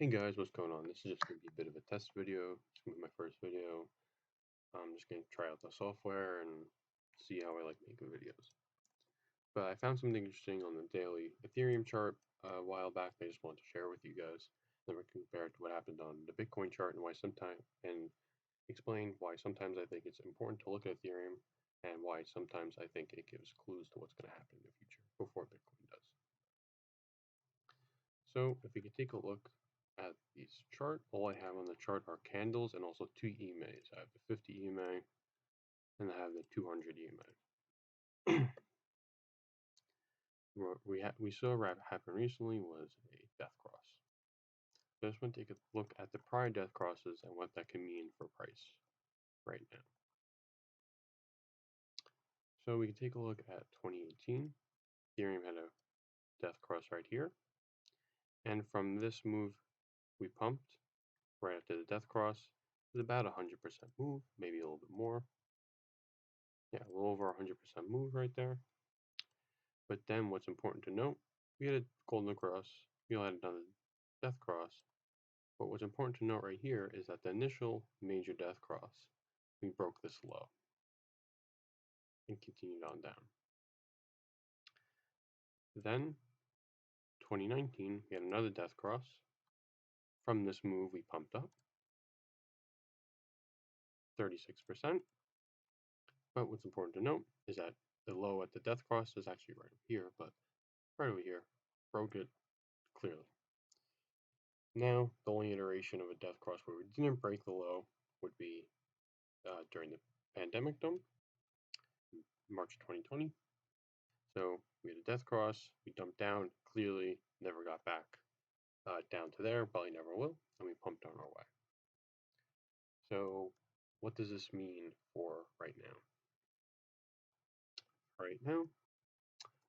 Hey guys, what's going on? This is just going to be a bit of a test video. It's going to be my first video. I'm just going to try out the software and see how I like making videos. But I found something interesting on the daily Ethereum chart a while back. I just wanted to share with you guys. Then we compare it to what happened on the Bitcoin chart and explain why sometimes I think it's important to look at Ethereum and why sometimes I think it gives clues to what's going to happen in the future before Bitcoin does. So if we could take a look at this chart, all I have on the chart are candles and also two EMAs. I have the 50 EMA and I have the 200 EMA. What we saw happen recently was a death cross. So I just want to take a look at the prior death crosses and what that can mean for price right now. So we can take a look at 2018. Ethereum had a death cross right here. And from this move, we pumped right after the death cross. It was about 100% move, maybe a little bit more. Yeah, a little over 100% move right there. But then what's important to note, we had a golden cross, we had another death cross. But what's important to note right here is that the initial major death cross, we broke this low and continued on down. Then 2019, we had another death cross. From this move, we pumped up 36%. But what's important to note is that the low at the death cross is actually right over here, but right over here, broke it clearly. Now, the only iteration of a death cross where we didn't break the low would be during the pandemic dump, March 2020. So we had a death cross, we dumped down, clearly never got back down to there, probably never will, and we pumped on our way. So what does this mean for right now? Right now,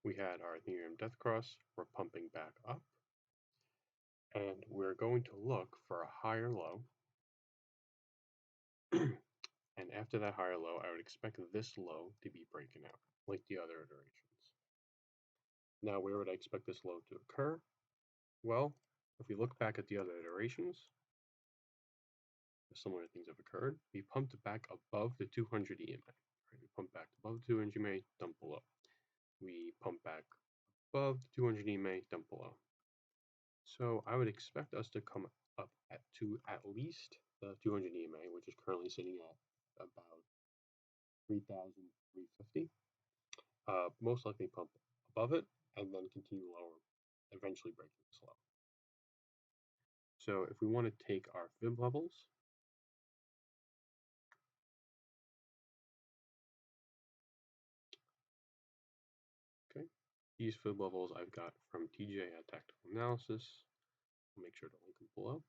we had our Ethereum death cross, we're pumping back up, and we're going to look for a higher low. And after that higher low, I would expect this low to be breaking out, like the other iterations. Now, where would I expect this low to occur? Well, if we look back at the other iterations, similar things have occurred. We pumped back above the 200 EMA. Right? We pumped back above the 200 EMA, dump below. We pump back above the 200 EMA, dump below. So I would expect us to come up to at least the 200 EMA, which is currently sitting at about 3,350. Most likely pump above it and then continue lower, eventually breaking this low. So if we want to take our fib levels, okay, these fib levels I've got from TJ at Tactical Analysis. I'll make sure to link them below.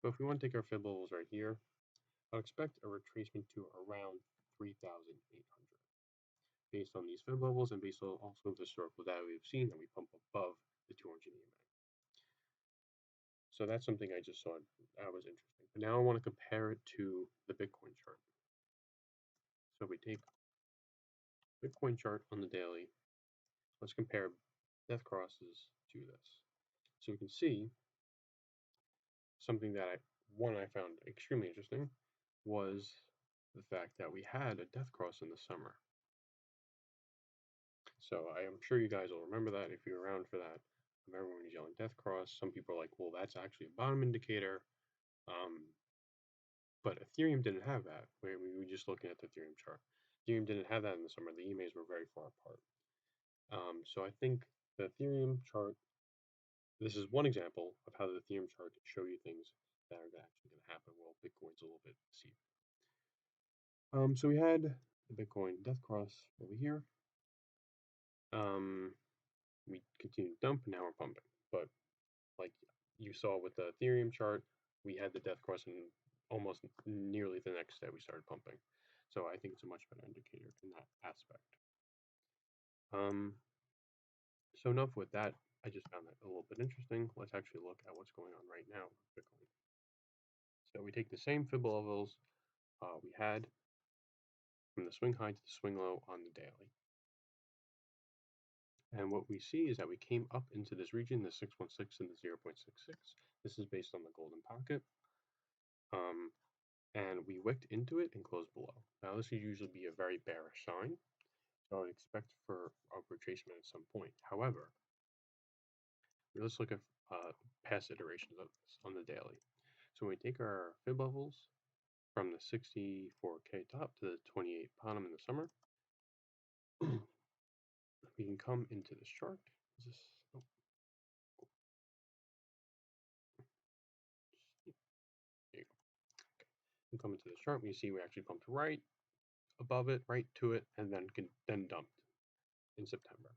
But if we want to take our fib levels right here, I'll expect a retracement to around 3,800 based on these fib levels and based on also the historical data we've seen that we pump above the 200 EMA. So that's something I just saw that was interesting. But now I want to compare it to the Bitcoin chart. So if we take Bitcoin chart on the daily, let's compare death crosses to this. So we can see something that I found extremely interesting was the fact that we had a death cross in the summer. So I am sure you guys will remember that if you're around for that. Everyone was yelling death cross. Some people are like, well, that's actually a bottom indicator. But Ethereum didn't have that. We were just looking at the Ethereum chart. Ethereum didn't have that in the summer. The EMAs were very far apart. So I think the Ethereum chart, this is one example of how the Ethereum chart can show you things that are actually going to happen while Bitcoin's a little bit deceived. So we had the Bitcoin death cross over here. We continued to dump, and now we're pumping. But like you saw with the Ethereum chart, we had the death cross and almost nearly the next day we started pumping. So I think it's a much better indicator in that aspect. So enough with that. I just found that a little bit interesting. Let's actually look at what's going on right now with Bitcoin. So we take the same fib levels we had from the swing high to the swing low on the daily. And what we see is that we came up into this region, the 616 and the 0.66. This is based on the golden pocket. And we wicked into it and closed below. Now this would usually be a very bearish sign, so I would expect for a retracement at some point. However, let's look at past iterations of this on the daily. So when we take our fib levels from the 64K top to the 28 bottom in the summer, we can come into this chart. Is this, oh, there you go. Okay. We come into this chart, we see we actually pumped right above it, right to it, and then dumped in September.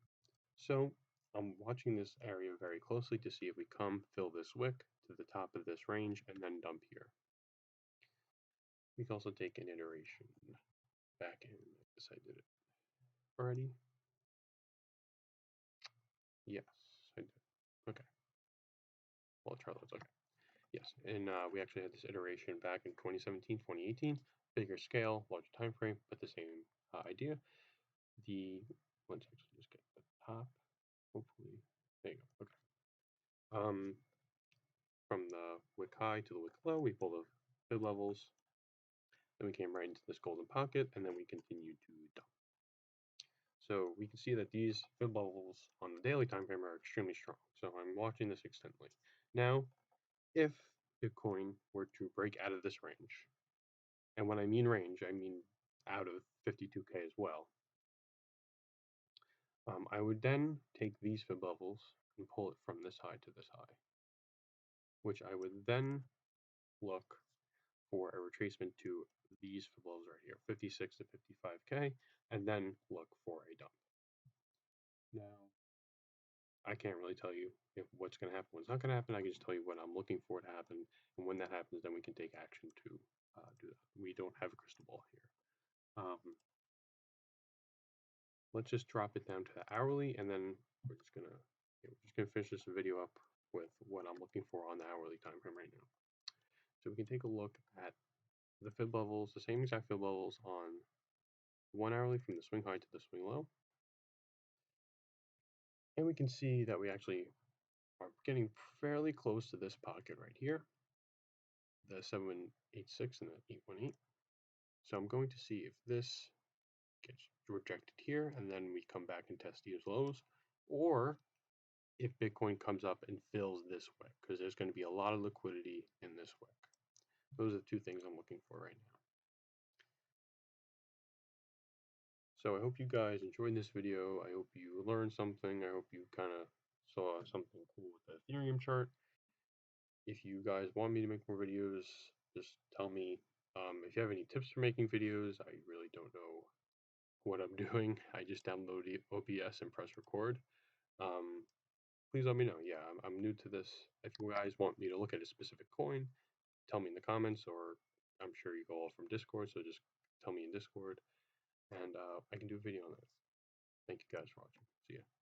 So I'm watching this area very closely to see if we come fill this wick to the top of this range and then dump here. We can also take an iteration back in. I guess I did it already. Yes, I did. Okay. Well, Charlotte's okay. Yes, and we actually had this iteration back in 2017, 2018. Bigger scale, larger time frame, but the same idea. Let's actually just get the top. Hopefully, there you go. Okay. From the wick high to the wick low, we pull the fib levels. Then we came right into this golden pocket, and then we continued to dump. So we can see that these fib levels on the daily time frame are extremely strong. So I'm watching this extensively. Now, if Bitcoin were to break out of this range, and when I mean range, I mean out of 52K as well, I would then take these fib levels and pull it from this high to this high, which I would then look for a retracement to these fib levels right here, 56 to 55K, and then look for a dump. Now, I can't really tell you if what's going to happen, what's not going to happen. I can just tell you what I'm looking for to happen, and when that happens, then we can take action to do that. We don't have a crystal ball here. Let's just drop it down to the hourly, and then we're just gonna finish this video up with what I'm looking for on the hourly time frame right now. So we can take a look at the fib levels, the same exact fib levels on 1 hourly from the swing high to the swing low. And we can see that we actually are getting fairly close to this pocket right here, the 786 and the 818. So I'm going to see if this gets rejected here, and then we come back and test these lows, or if Bitcoin comes up and fills this wick, because there's going to be a lot of liquidity in this wick. Those are the two things I'm looking for right now. So I hope you guys enjoyed this video. I hope you learned something. I hope you kind of saw something cool with the Ethereum chart. If you guys want me to make more videos, just tell me. If you have any tips for making videos, I really don't know what I'm doing. I just download OBS and press record. Please let me know. Yeah, I'm new to this. If you guys want me to look at a specific coin, tell me in the comments, or I'm sure you go all from Discord, so just tell me in Discord, and I can do a video on that. Thank you guys for watching. See ya.